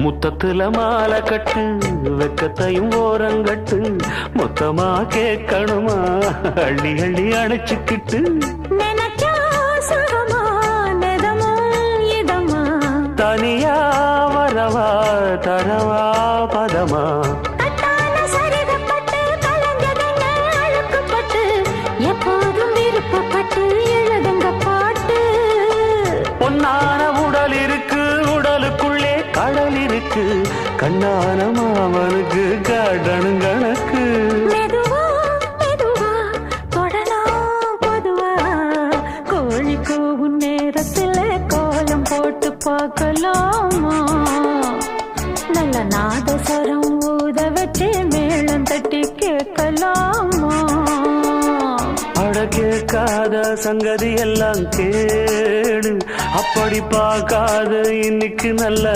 முத்தத்துல மாலை கட்டு வெக்கத்தையும் ஓரங்கட்டு மொத்தமா கேட்கணுமா அள்ளி அள்ளி அணைச்சுக்கிட்டு தனியா வரவா தரவா பதமா எப்போதும் விருப்பப்பட்டு எழுதுங்க பாட்டு பொன்னான உடல் இருக்கு உடலுக்குள்ளே கடல் இருக்கு கண்ணான மாமனுக்கு காடணும் கணக்கு மெதுவா மெதுவா தொடலாம் பொதுவா கோழி கூவும் நேரத்துல கோலம் போட்டு பார்க்கலாமா நல்ல நாதஸ்வரம் ஊத வச்சு மேளம் தட்டி கேட்கலாமா அட கேட்காத சங்கதி எல்லாம் கேடு அப்படி பார்க்காத இன்னைக்கு நல்ல